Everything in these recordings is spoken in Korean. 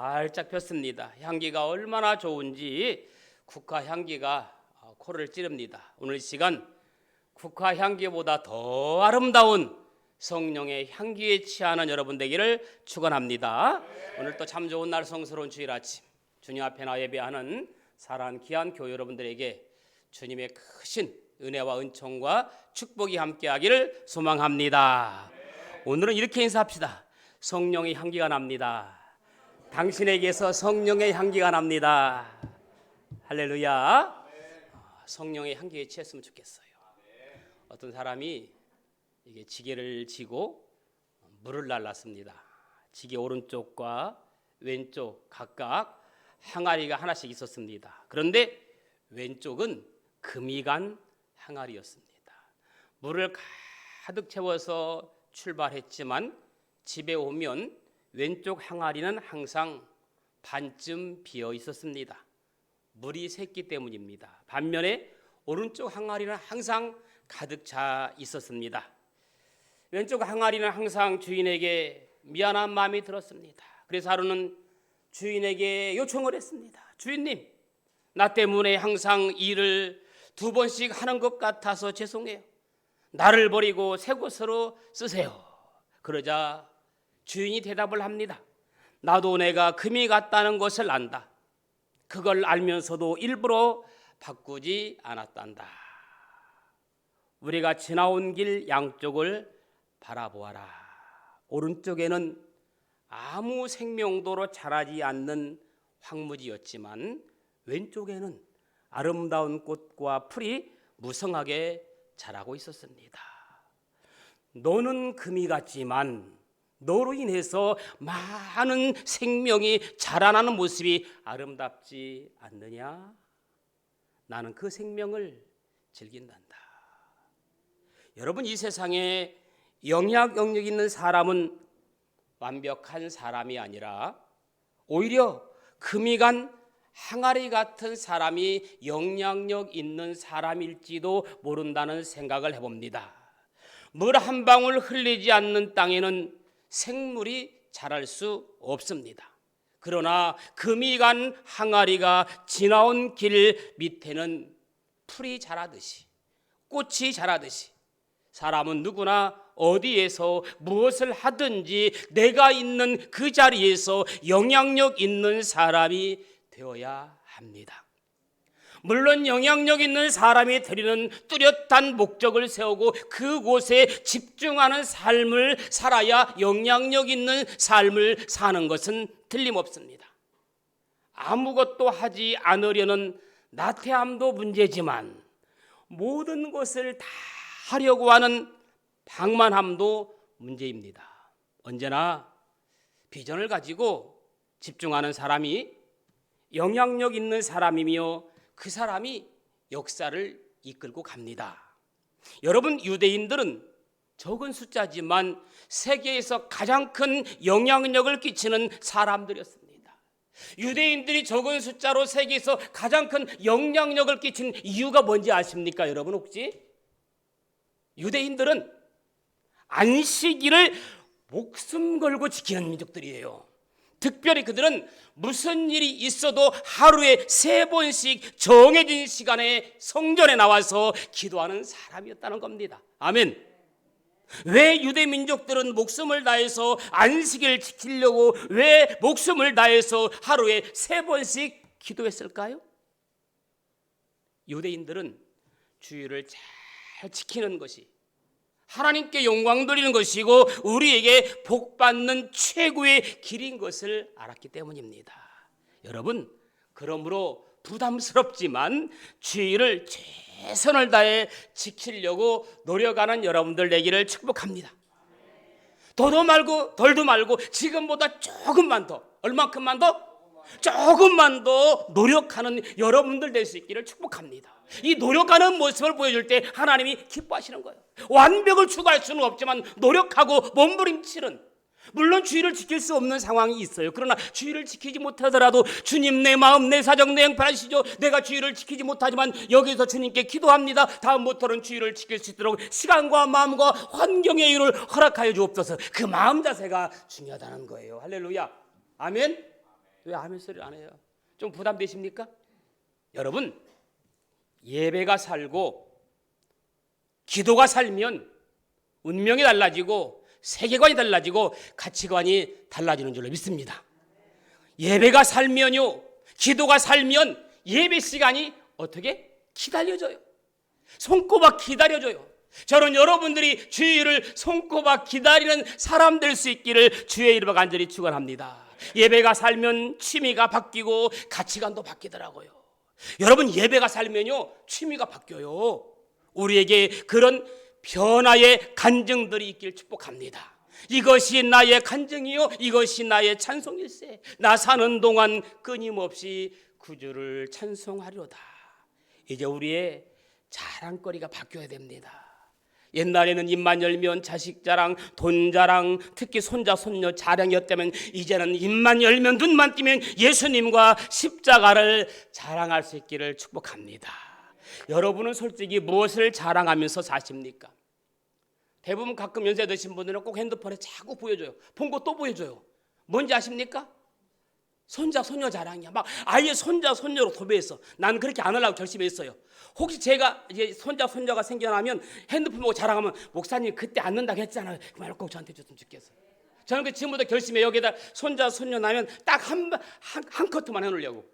활짝 폈습니다. 향기가 얼마나 좋은지 국화 향기가 코를 찌릅니다. 오늘 시간 국화 향기보다 더 아름다운 성령의 향기에 취하는 여러분 되기를 축원합니다. 오늘 또 참 좋은 날 성스러운 주일 아침 주님 앞에 나 예배하는 사랑하는 귀한 교회 여러분들에게 주님의 크신 은혜와 은총과 축복이 함께하기를 소망합니다. 오늘은 이렇게 인사합시다. 성령의 향기가 납니다. 당신에게서 성령의 향기가 납니다. 할렐루야. 성령의 향기에 취했으면 좋겠어요. 어떤 사람이 이게 지게를 지고 물을 날랐습니다. 지게 오른쪽과 왼쪽 각각 항아리가 하나씩 있었습니다. 그런데 왼쪽은 금이 간 항아리였습니다. 물을 가득 채워서 출발했지만 집에 오면 왼쪽 항아리는 항상 반쯤 비어 있었습니다. 물이 샜기 때문입니다. 반면에 오른쪽 항아리는 항상 가득 차 있었습니다. 왼쪽 항아리는 항상 주인에게 미안한 마음이 들었습니다. 그래서 하루는 주인에게 요청을 했습니다. 주인님, 나 때문에 항상 일을 2번씩 하는 것 같아서 죄송해요. 나를 버리고 새 곳으로 쓰세요. 그러자 주인이 대답을 합니다. 나도 내가 금이 갔다는 것을 안다. 그걸 알면서도 일부러 바꾸지 않았단다. 우리가 지나온 길 양쪽을 바라보아라. 오른쪽에는 아무 생명도로 자라지 않는 황무지였지만 왼쪽에는 아름다운 꽃과 풀이 무성하게 자라고 있었습니다. 너는 금이 같지만 너로 인해서 많은 생명이 자라나는 모습이 아름답지 않느냐? 나는 그 생명을 즐긴단다. 여러분, 이 세상에 영향력 있는 사람은 완벽한 사람이 아니라 오히려 금이 간 항아리 같은 사람이 영향력 있는 사람일지도 모른다는 생각을 해봅니다. 물 한 방울 흘리지 않는 땅에는 생물이 자랄 수 없습니다. 그러나 금이 간 항아리가 지나온 길 밑에는 풀이 자라듯이 꽃이 자라듯이 사람은 누구나 어디에서 무엇을 하든지 내가 있는 그 자리에서 영향력 있는 사람이 되어야 합니다. 물론 영향력 있는 사람이 되리는 뚜렷한 목적을 세우고 그곳에 집중하는 삶을 살아야 영향력 있는 삶을 사는 것은 틀림없습니다. 아무것도 하지 않으려는 나태함도 문제지만 모든 것을 다 하려고 하는 방만함도 문제입니다. 언제나 비전을 가지고 집중하는 사람이 영향력 있는 사람이며 그 사람이 역사를 이끌고 갑니다. 여러분, 유대인들은 적은 숫자지만 세계에서 가장 큰 영향력을 끼치는 사람들이었습니다. 유대인들이 적은 숫자로 세계에서 가장 큰 영향력을 끼친 이유가 뭔지 아십니까? 여러분, 혹시? 유대인들은 안식일을 목숨 걸고 지키는 민족들이에요. 특별히 그들은 무슨 일이 있어도 하루에 3번씩 정해진 시간에 성전에 나와서 기도하는 사람이었다는 겁니다. 아멘. 왜 유대 민족들은 목숨을 다해서 안식일을 지키려고 왜 목숨을 다해서 하루에 3번씩 기도했을까요? 유대인들은 주일을 잘 지키는 것이 하나님께 영광 돌리는 것이고 우리에게 복받는 최고의 길인 것을 알았기 때문입니다. 여러분, 그러므로 부담스럽지만 주일을 최선을 다해 지키려고 노력하는 여러분들 되기를 축복합니다. 더도 말고 덜도 말고 지금보다 조금만 더, 얼만큼만 더? 조금만 더 노력하는 여러분들 될 수 있기를 축복합니다. 이 노력하는 모습을 보여줄 때 하나님이 기뻐하시는 거예요. 완벽을 추구할 수는 없지만 노력하고 몸부림치는, 물론 주의를 지킬 수 없는 상황이 있어요. 그러나 주의를 지키지 못하더라도 주님, 내 마음 내 사정 내 형편 아시죠? 내가 주의를 지키지 못하지만 여기서 주님께 기도합니다. 다음부터는 주의를 지킬 수 있도록 시간과 마음과 환경의 이유를 허락하여 주옵소서. 그 마음 자세가 중요하다는 거예요. 할렐루야. 아멘. 왜 아멘 소리를 안 해요? 좀 부담되십니까? 여러분, 예배가 살고 기도가 살면 운명이 달라지고 세계관이 달라지고 가치관이 달라지는 줄로 믿습니다. 예배가 살면요, 기도가 살면 예배 시간이 어떻게 기다려져요. 손꼽아 기다려져요. 저는 여러분들이 주일을 손꼽아 기다리는 사람 될 수 있기를 주의 이름으로 간절히 축원합니다. 예배가 살면 취미가 바뀌고 가치관도 바뀌더라고요. 여러분, 예배가 살면요 취미가 바뀌어요. 우리에게 그런 변화의 간증들이 있길 축복합니다. 이것이 나의 간증이요, 이것이 나의 찬송일세. 나 사는 동안 끊임없이 구주를 찬송하리로다. 이제 우리의 자랑거리가 바뀌어야 됩니다. 옛날에는 입만 열면 자식 자랑, 돈 자랑, 특히 손자 손녀 자랑이었다면 이제는 입만 열면 눈만 뜨면 예수님과 십자가를 자랑할 수 있기를 축복합니다. 여러분은 솔직히 무엇을 자랑하면서 사십니까? 대부분 가끔 연세 드신 분들은 꼭 핸드폰에 자꾸 보여줘요. 본 거 또 보여줘요. 뭔지 아십니까? 손자 손녀 자랑이야. 막 아예 손자 손녀로 도배했어. 난 그렇게 안 하려고 결심했어요. 혹시 제가 이제 손자 손녀가 생겨나면 핸드폰 보고 자랑하면 목사님 그때 안 넣는다고 했잖아요. 그 말을 꼭 저한테 줬으면 좋겠어요. 저는 그 지금부터 결심해. 여기다 손자 손녀 나면 딱 한 커트만 해놓으려고.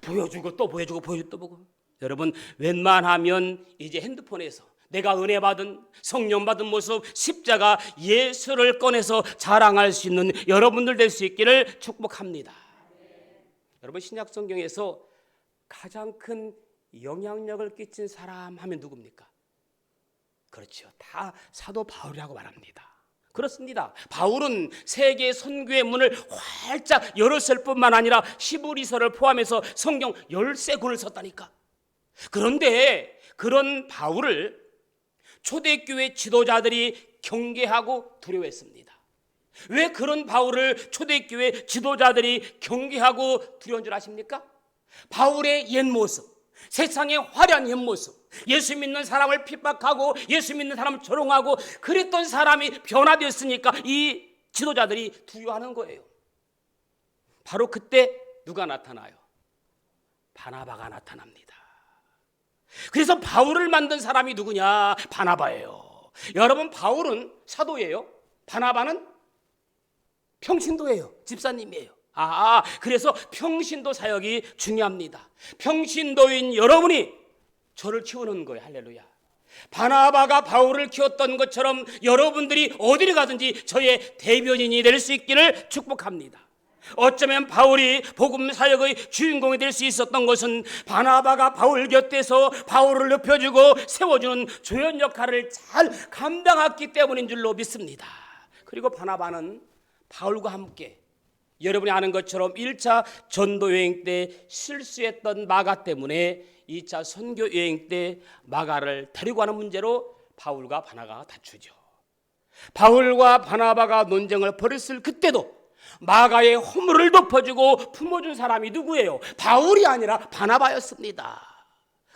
보여주고 또 보여주고 보여주고 또 보고. 여러분, 웬만하면 이제 핸드폰에서 내가 은혜 받은 성령 받은 모습 십자가 예수를 꺼내서 자랑할 수 있는 여러분들 될 수 있기를 축복합니다. 여러분, 신약 성경에서 가장 큰 영향력을 끼친 사람 하면 누굽니까? 그렇죠. 다 사도 바울이라고 말합니다. 그렇습니다. 바울은 세계 선교의 문을 활짝 열었을 뿐만 아니라 히브리서를 포함해서 성경 13권을 썼다니까. 그런데 그런 바울을 초대교회 지도자들이 경계하고 두려워했습니다. 왜 그런 바울을 초대교회 지도자들이 경계하고 두려운 줄 아십니까? 바울의 옛 모습, 세상의 화려한 옛 모습, 예수 믿는 사람을 핍박하고 예수 믿는 사람을 조롱하고 그랬던 사람이 변화되었으니까 이 지도자들이 두려워하는 거예요. 바로 그때 누가 나타나요? 바나바가 나타납니다. 그래서 바울을 만든 사람이 누구냐? 바나바예요. 여러분, 바울은 사도예요. 바나바는 평신도예요. 집사님이에요. 그래서 평신도 사역이 중요합니다. 평신도인 여러분이 저를 키우는 거예요. 할렐루야. 바나바가 바울을 키웠던 것처럼 여러분들이 어디를 가든지 저의 대변인이 될 수 있기를 축복합니다. 어쩌면 바울이 복음 사역의 주인공이 될 수 있었던 것은 바나바가 바울 곁에서 바울을 높여주고 세워주는 조연 역할을 잘 감당했기 때문인 줄로 믿습니다. 그리고 바나바는 바울과 함께 여러분이 아는 것처럼 1차 전도 여행 때 실수했던 마가 때문에 2차 선교 여행 때 마가를 데리고 가는 문제로 바울과 바나바가 다투죠. 바울과 바나바가 논쟁을 벌였을 그때도 마가의 허물을 덮어주고 품어준 사람이 누구예요? 바울이 아니라 바나바였습니다.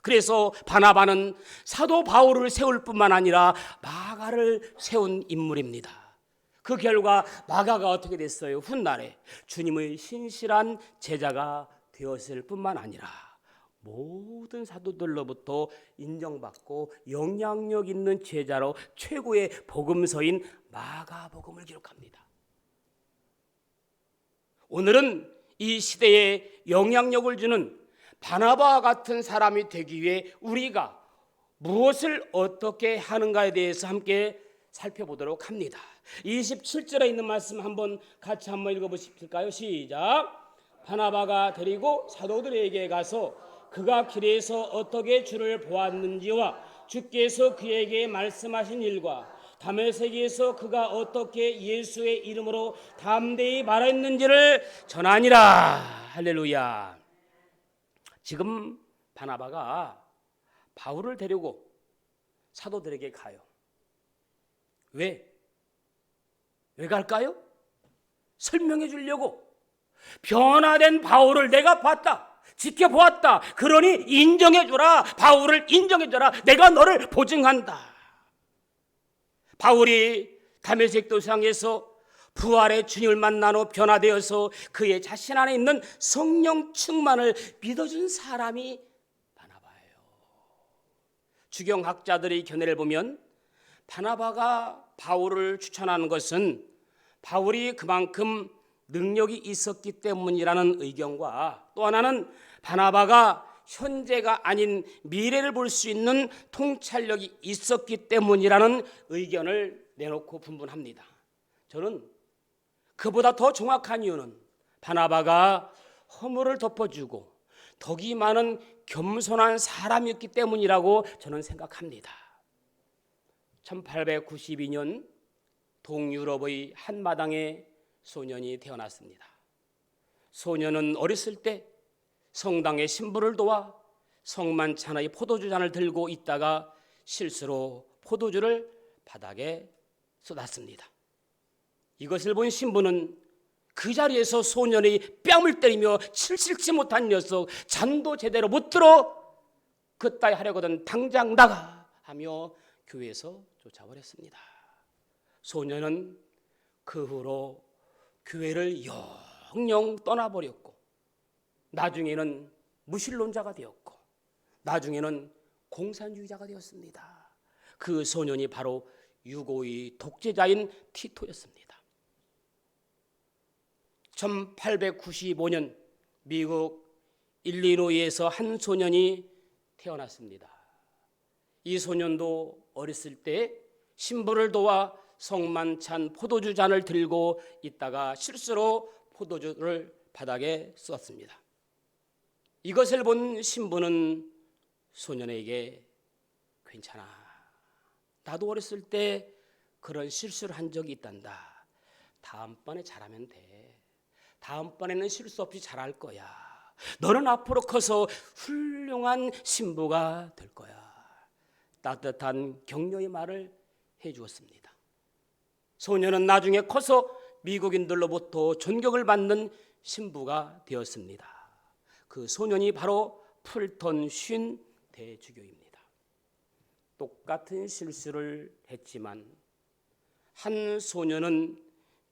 그래서 바나바는 사도 바울을 세울 뿐만 아니라 마가를 세운 인물입니다. 그 결과 마가가 어떻게 됐어요? 훗날에 주님의 신실한 제자가 되었을 뿐만 아니라 모든 사도들로부터 인정받고 영향력 있는 제자로 최고의 복음서인 마가복음을 기록합니다. 오늘은 이 시대에 영향력을 주는 바나바와 같은 사람이 되기 위해 우리가 무엇을 어떻게 하는가에 대해서 함께 살펴보도록 합니다. 27절에 있는 말씀 같이 한번 읽어보실까요? 시작. 바나바가 데리고 사도들에게 가서 그가 길에서 어떻게 주를 보았는지와 주께서 그에게 말씀하신 일과 다메섹에서 그가 어떻게 예수의 이름으로 담대히 말했는지를 전하니라. 할렐루야. 지금 바나바가 바울을 데리고 사도들에게 가요. 왜 갈까요? 설명해 주려고. 변화된 바울을 내가 봤다. 지켜보았다. 그러니 인정해 주라. 바울을 인정해 주라. 내가 너를 보증한다. 바울이 다메섹 도상에서 부활의 주님을 만난 후 변화되어서 그의 자신 안에 있는 성령 충만을 믿어준 사람이 바나바예요. 주경학자들의 견해를 보면 바나바가 바울을 추천하는 것은 바울이 그만큼 능력이 있었기 때문이라는 의견과, 또 하나는 바나바가 현재가 아닌 미래를 볼 수 있는 통찰력이 있었기 때문이라는 의견을 내놓고 분분합니다. 저는 그보다 더 정확한 이유는 바나바가 허물을 덮어주고 덕이 많은 겸손한 사람이었기 때문이라고 저는 생각합니다. 1892년 동유럽의 한 마당에 소년이 태어났습니다. 소년은 어렸을 때 성당의 신부를 도와 성만찬의 포도주 잔을 들고 있다가 실수로 포도주를 바닥에 쏟았습니다. 이것을 본 신부는 그 자리에서 소년의 뺨을 때리며 칠칠치 못한 녀석, 잔도 제대로 못 들어 그따위 하려거든 당장 나가 하며 교회에서 쫓아버렸습니다. 소년은 그 후로 교회를 영영 떠나버렸고, 나중에는 무신론자가 되었고, 나중에는 공산주의자가 되었습니다. 그 소년이 바로 유고의 독재자인 티토였습니다. 1895년 미국 일리노이에서 한 소년이 태어났습니다. 이 소년도 어렸을 때 신부를 도와 성만찬 포도주 잔을 들고 있다가 실수로 포도주를 바닥에 쏟았습니다. 이것을 본 신부는 소년에게 괜찮아, 나도 어렸을 때 그런 실수를 한 적이 있단다. 다음번에 잘하면 돼. 다음번에는 실수 없이 잘할 거야. 너는 앞으로 커서 훌륭한 신부가 될 거야. 따뜻한 격려의 말을 해주었습니다. 소년은 나중에 커서 미국인들로부터 존경을 받는 신부가 되었습니다. 그 소년이 바로 풀턴 쉰 대주교입니다. 똑같은 실수를 했지만 한 소년은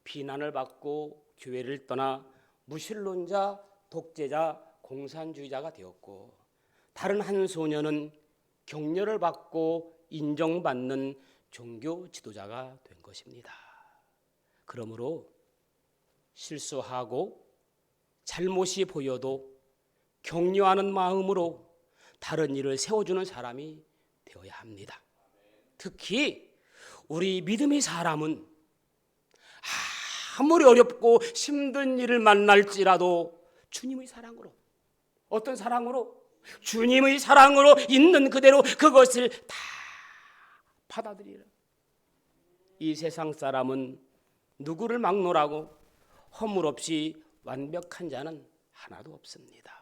비난을 받고 교회를 떠나 무신론자, 독재자, 공산주의자가 되었고, 다른 한 소년은 격려를 받고 인정받는 종교 지도자가 된 것입니다. 그러므로 실수하고 잘못이 보여도 격려하는 마음으로 다른 일을 세워주는 사람이 되어야 합니다. 특히 우리 믿음의 사람은 아무리 어렵고 힘든 일을 만날지라도 주님의 사랑으로, 어떤 사랑으로? 주님의 사랑으로 있는 그대로 그것을 다 받아들이라. 이 세상 사람은 누구를 막론하고 허물 없이 완벽한 자는 하나도 없습니다.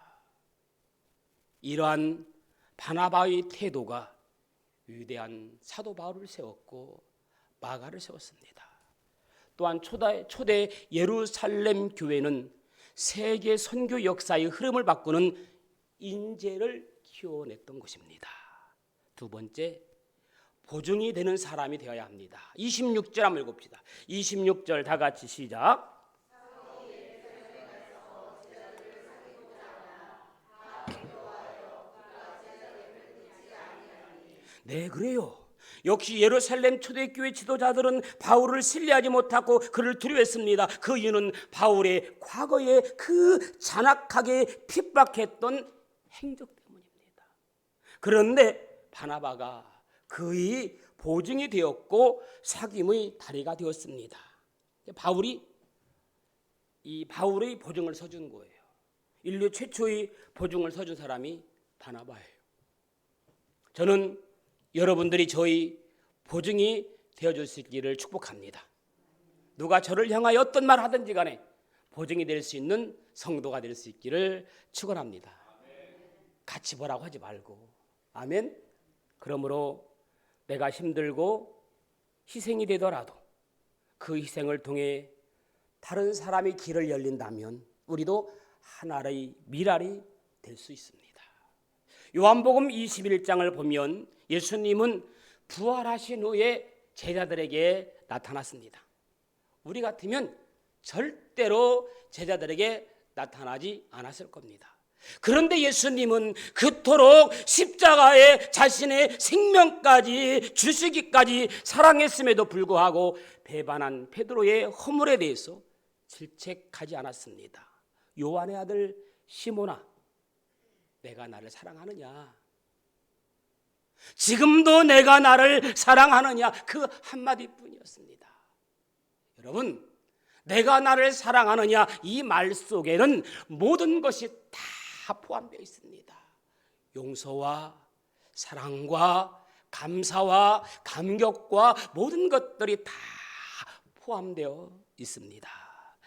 이러한 바나바의 태도가 위대한 사도 바울을 세웠고 마가를 세웠습니다. 또한 초대 예루살렘 교회는 세계 선교 역사의 흐름을 바꾸는 인재를 키워냈던 것입니다. 두 번째, 보증이 되는 사람이 되어야 합니다. 26절 한번 읽읍시다. 26절 다 같이 시작. 네, 그래요. 역시 예루살렘 초대교회 지도자들은 바울을 신뢰하지 못하고 그를 두려워했습니다. 그 이유는 바울의 과거에 그 잔악하게 핍박했던 행적 때문입니다. 그런데 바나바가 그의 보증이 되었고 사귐의 다리가 되었습니다. 바울의 보증을 서준 거예요. 인류 최초의 보증을 서준 사람이 바나바예요. 저는 여러분들이 저희 보증이 되어줄 수 있기를 축복합니다. 누가 저를 향하여 어떤 말 하든지 간에 보증이 될 수 있는 성도가 될 수 있기를 축원합니다. 같이 보라고 하지 말고. 아멘. 그러므로 내가 힘들고 희생이 되더라도 그 희생을 통해 다른 사람의 길을 열린다면 우리도 하나의 미랄이 될 수 있습니다. 요한복음 21장을 보면 예수님은 부활하신 후에 제자들에게 나타났습니다. 우리 같으면 절대로 제자들에게 나타나지 않았을 겁니다. 그런데 예수님은 그토록 십자가에 자신의 생명까지 주시기까지 사랑했음에도 불구하고 배반한 베드로의 허물에 대해서 질책하지 않았습니다. 요한의 아들 시몬아, 내가 나를 사랑하느냐? 지금도 내가 나를 사랑하느냐? 그 한마디뿐이었습니다. 여러분, 내가 나를 사랑하느냐 이 말 속에는 모든 것이 다 포함되어 있습니다. 용서와 사랑과 감사와 감격과 모든 것들이 다 포함되어 있습니다.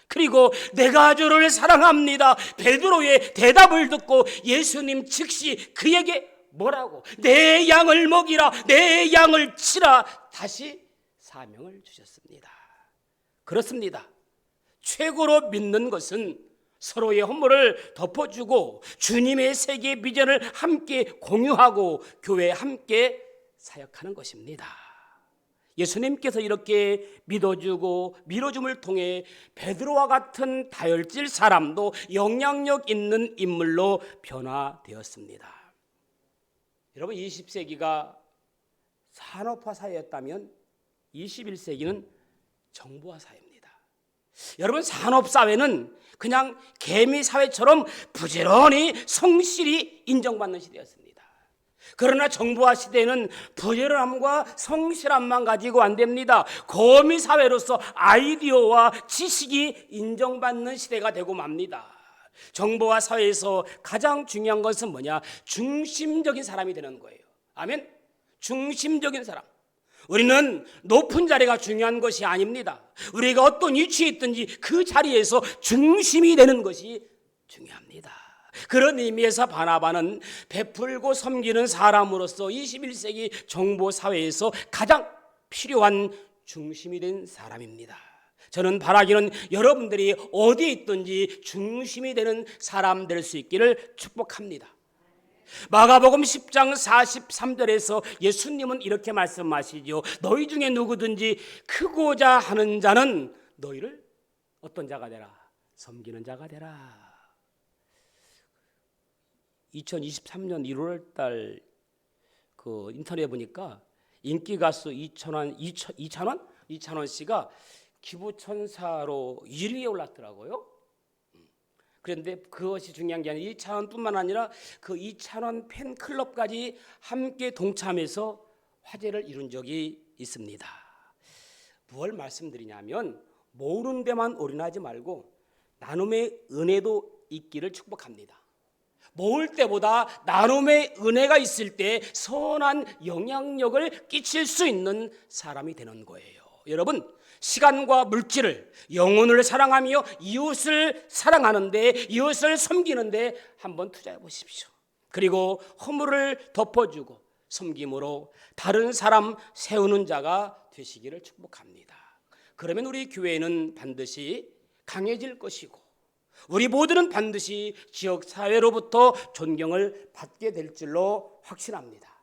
그리고 내가 주를 사랑합니다. 베드로의 대답을 듣고 예수님 즉시 그에게 뭐라고? 내 양을 먹이라, 내 양을 치라, 다시 사명을 주셨습니다. 그렇습니다. 최고로 믿는 것은 서로의 허물을 덮어주고 주님의 세계 비전을 함께 공유하고 교회에 함께 사역하는 것입니다. 예수님께서 이렇게 믿어주고 밀어줌을 통해 베드로와 같은 다혈질 사람도 영향력 있는 인물로 변화되었습니다. 여러분, 20세기가 산업화 사회였다면 21세기는 정보화 사회입니다. 여러분, 산업사회는 그냥 개미사회처럼 부지런히 성실히 인정받는 시대였습니다. 그러나 정보화 시대는 부지런함과 성실함만 가지고 안 됩니다. 거미사회로서 아이디어와 지식이 인정받는 시대가 되고 맙니다. 정보화 사회에서 가장 중요한 것은 뭐냐? 중심적인 사람이 되는 거예요. 아멘? 중심적인 사람. 우리는 높은 자리가 중요한 것이 아닙니다. 우리가 어떤 위치에 있든지 그 자리에서 중심이 되는 것이 중요합니다. 그런 의미에서 바나바는 베풀고 섬기는 사람으로서 21세기 정보사회에서 가장 필요한 중심이 된 사람입니다. 저는 바라기는 여러분들이 어디에 있든지 중심이 되는 사람 될 수 있기를 축복합니다. 마가복음 10장 43절에서 예수님은 이렇게 말씀하시죠. 너희 중에 누구든지 크고자 하는 자는 너희를 어떤 자가 되라? 섬기는 자가 되라. 2023년 1월 달 그 인터넷에 보니까 인기 가수 이찬원 씨가 기부천사로 1위에 올랐더라고요. 그런데 그것이 중요한 게 아니라 이찬원뿐만 아니라 그 이찬원 팬클럽까지 함께 동참해서 화제를 이룬 적이 있습니다. 무엇을 말씀드리냐면 모으는 데만 올인하지 말고 나눔의 은혜도 있기를 축복합니다. 모을 때보다 나눔의 은혜가 있을 때 선한 영향력을 끼칠 수 있는 사람이 되는 거예요. 여러분, 시간과 물질을, 영혼을 사랑하며 이웃을 사랑하는데, 이웃을 섬기는데 한번 투자해 보십시오. 그리고 허물을 덮어주고 섬김으로 다른 사람 세우는 자가 되시기를 축복합니다. 그러면 우리 교회는 반드시 강해질 것이고 우리 모두는 반드시 지역사회로부터 존경을 받게 될 줄로 확신합니다.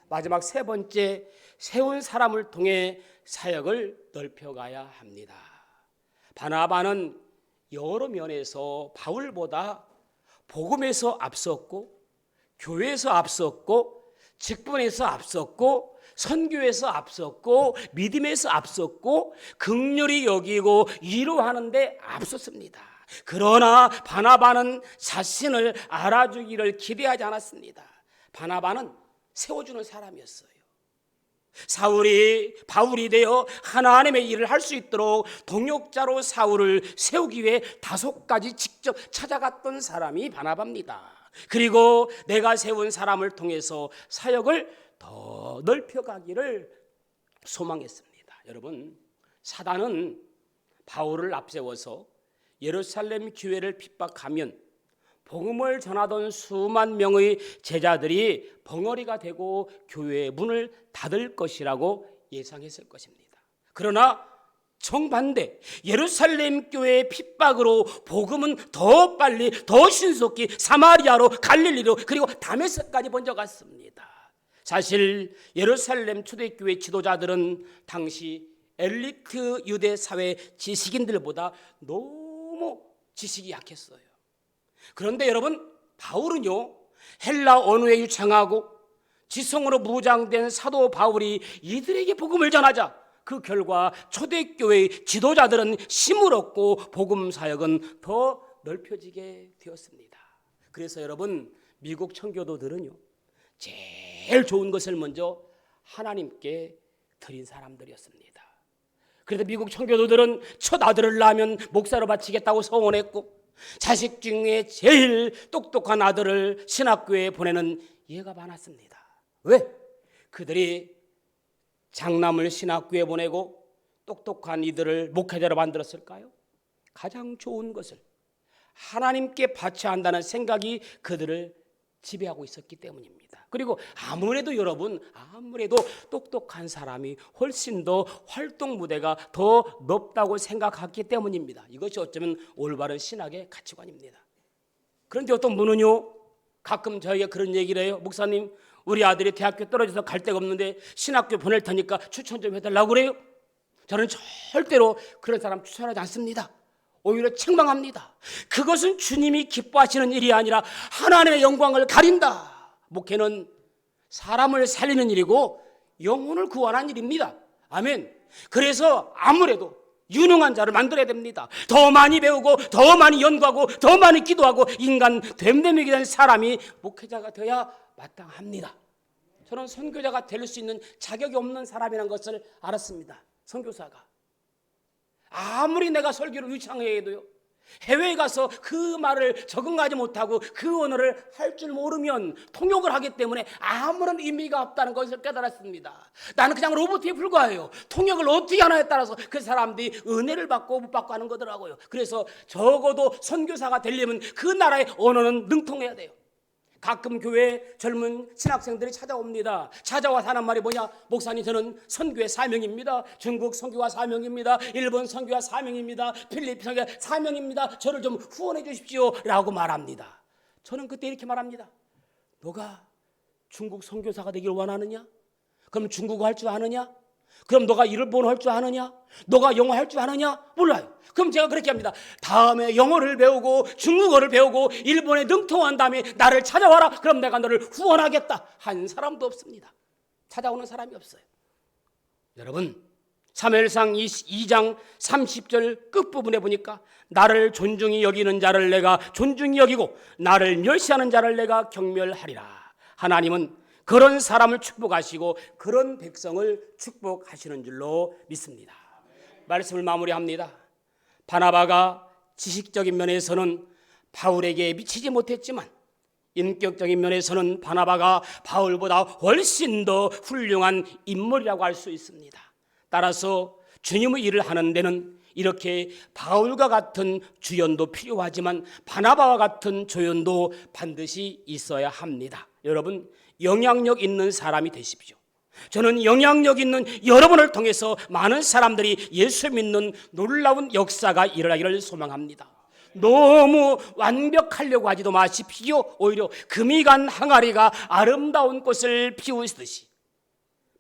마지막 세 번째, 세운 사람을 통해 사역을 넓혀가야 합니다. 바나바는 여러 면에서 바울보다 복음에서 앞섰고 교회에서 앞섰고 직분에서 앞섰고 선교에서 앞섰고 믿음에서 앞섰고 긍휼히 여기고 위로하는데 앞섰습니다. 그러나 바나바는 자신을 알아주기를 기대하지 않았습니다. 바나바는 세워주는 사람이었어요. 바울이 되어 하나님의 일을 할 수 있도록 동역자로 사울을 세우기 위해 5가지 직접 찾아갔던 사람이 바나바입니다. 그리고 내가 세운 사람을 통해서 사역을 더 넓혀가기를 소망했습니다. 여러분, 사단은 바울을 앞세워서 예루살렘 교회를 핍박하면 복음을 전하던 수만 명의 제자들이 벙어리가 되고 교회의 문을 닫을 것이라고 예상했을 것입니다. 그러나 정반대, 예루살렘 교회의 핍박으로 복음은 더 빨리, 더 신속히 사마리아로, 갈릴리로, 그리고 다메섹까지 번져갔습니다. 사실 예루살렘 초대교회 지도자들은 당시 엘리트 유대 사회 지식인들보다 너무 지식이 약했어요. 그런데 여러분, 바울은요, 헬라 언어에 유창하고 지성으로 무장된 사도 바울이 이들에게 복음을 전하자 그 결과 초대교회의 지도자들은 힘을 얻고 복음 사역은 더 넓혀지게 되었습니다. 그래서 여러분, 미국 청교도들은요, 제일 좋은 것을 먼저 하나님께 드린 사람들이었습니다. 그래서 미국 청교도들은 첫 아들을 낳으면 목사로 바치겠다고 서원했고, 자식 중에 제일 똑똑한 아들을 신학교에 보내는 예가 많았습니다. 왜? 그들이 장남을 신학교에 보내고 똑똑한 이들을 목회자로 만들었을까요? 가장 좋은 것을 하나님께 바쳐야 한다는 생각이 그들을 지배하고 있었기 때문입니다. 그리고 아무래도 여러분, 아무래도 똑똑한 사람이 훨씬 더 활동 무대가 더 넓다고 생각했기 때문입니다. 이것이 어쩌면 올바른 신학의 가치관입니다. 그런데 어떤 분은요, 가끔 저에게 그런 얘기를 해요. 목사님, 우리 아들이 대학교 떨어져서 갈 데가 없는데 신학교 보낼 테니까 추천 좀 해달라고 그래요. 저는 절대로 그런 사람 추천하지 않습니다. 오히려 책망합니다. 그것은 주님이 기뻐하시는 일이 아니라 하나님의 영광을 가린다. 목회는 사람을 살리는 일이고 영혼을 구원하는 일입니다. 아멘. 그래서 아무래도 유능한 자를 만들어야 됩니다. 더 많이 배우고 더 많이 연구하고 더 많이 기도하고 인간 됨됨이게 된 사람이 목회자가 되어야 마땅합니다. 저는 선교자가 될 수 있는 자격이 없는 사람이라는 것을 알았습니다. 선교사가 아무리 내가 설교를 유창해도요, 해외에 가서 그 말을 적응하지 못하고 그 언어를 할 줄 모르면 통역을 하기 때문에 아무런 의미가 없다는 것을 깨달았습니다. 나는 그냥 로봇에 불과해요. 통역을 어떻게 하나에 따라서 그 사람들이 은혜를 받고 못 받고 하는 거더라고요. 그래서 적어도 선교사가 되려면 그 나라의 언어는 능통해야 돼요. 가끔 교회에 젊은 신학생들이 찾아옵니다. 찾아와서 하는 말이 뭐냐? 목사님, 저는 선교의 사명입니다. 중국 선교가 사명입니다. 일본 선교가 사명입니다. 필리핀 선교가 사명입니다. 저를 좀 후원해 주십시오 라고 말합니다. 저는 그때 이렇게 말합니다. 너가 중국 선교사가 되길 원하느냐? 그럼 중국어 할 줄 아느냐? 그럼 너가 일본어 할 줄 아느냐? 너가 영어 할 줄 아느냐? 몰라요. 그럼 제가 그렇게 합니다. 다음에 영어를 배우고 중국어를 배우고 일본에 능통한 다음에 나를 찾아와라. 그럼 내가 너를 후원하겠다. 한 사람도 없습니다. 찾아오는 사람이 없어요. 여러분, 사무엘상 2장 30절 끝부분에 보니까 나를 존중히 여기는 자를 내가 존중히 여기고 나를 멸시하는 자를 내가 경멸하리라. 하나님은 그런 사람을 축복하시고 그런 백성을 축복하시는 줄로 믿습니다. 말씀을 마무리합니다. 바나바가 지식적인 면에서는 바울에게 미치지 못했지만 인격적인 면에서는 바나바가 바울보다 훨씬 더 훌륭한 인물이라고 할 수 있습니다. 따라서 주님의 일을 하는 데는 이렇게 바울과 같은 주연도 필요하지만 바나바와 같은 조연도 반드시 있어야 합니다. 여러분, 영향력 있는 사람이 되십시오. 저는 영향력 있는 여러분을 통해서 많은 사람들이 예수 믿는 놀라운 역사가 일어나기를 소망합니다. 너무 완벽하려고 하지도 마십시오. 오히려 금이 간 항아리가 아름다운 꽃을 피우듯이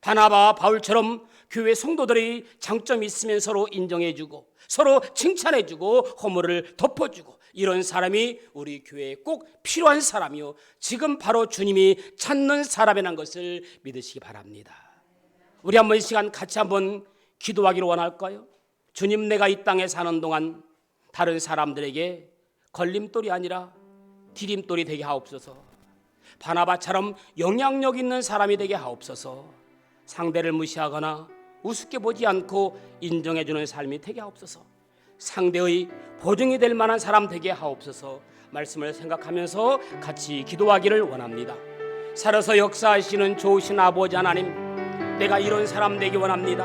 바나바와 바울처럼 교회 성도들의 장점이 있으면 서로 인정해주고 서로 칭찬해주고 허물을 덮어주고 이런 사람이 우리 교회에 꼭 필요한 사람이요, 지금 바로 주님이 찾는 사람이라는 것을 믿으시기 바랍니다. 우리 한번 이 시간 같이 한번 기도하기를 원할까요? 주님, 내가 이 땅에 사는 동안 다른 사람들에게 걸림돌이 아니라 디딤돌이 되게 하옵소서. 바나바처럼 영향력 있는 사람이 되게 하옵소서. 상대를 무시하거나 우습게 보지 않고 인정해주는 삶이 되게 하옵소서. 상대의 보증이 될 만한 사람 되게 하옵소서. 말씀을 생각하면서 같이 기도하기를 원합니다. 살아서 역사하시는 좋으신 아버지 하나님, 내가 이런 사람 되기 원합니다.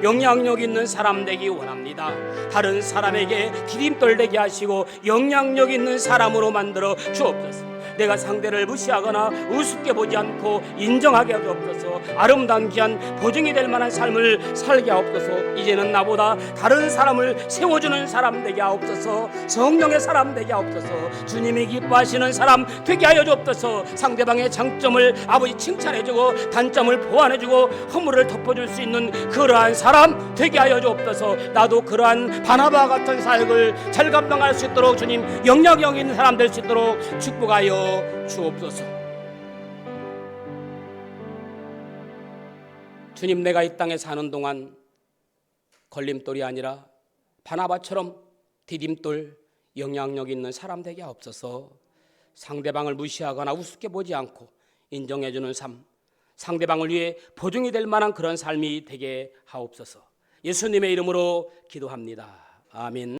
영향력 있는 사람 되기 원합니다. 다른 사람에게 디딤돌 되게 하시고 영향력 있는 사람으로 만들어 주옵소서. 내가 상대를 무시하거나 우습게 보지 않고 인정하게 하옵소서. 아름다운 귀한 보증이 될 만한 삶을 살게 하옵소서. 이제는 나보다 다른 사람을 세워주는 사람 되게 하옵소서. 성령의 사람 되게 하옵소서. 주님이 기뻐하시는 사람 되게 하여 주옵소서. 상대방의 장점을 아버지 칭찬해주고 단점을 보완해주고 허물을 덮어줄 수 있는 그러한 사람 되게 하여 주옵소서. 나도 그러한 바나바와 같은 사역을 잘 감당할 수 있도록 주님 영향력 있는 사람 될 수 있도록 축복하여 주옵소서. 주님, 내가 이 땅에 사는 동안 걸림돌이 아니라 바나바처럼 디딤돌 영향력 있는 사람 되게 하옵소서. 상대방을 무시하거나 우습게 보지 않고 인정해주는 삶, 상대방을 위해 보증이 될 만한 그런 삶이 되게 하옵소서. 예수님의 이름으로 기도합니다. 아멘.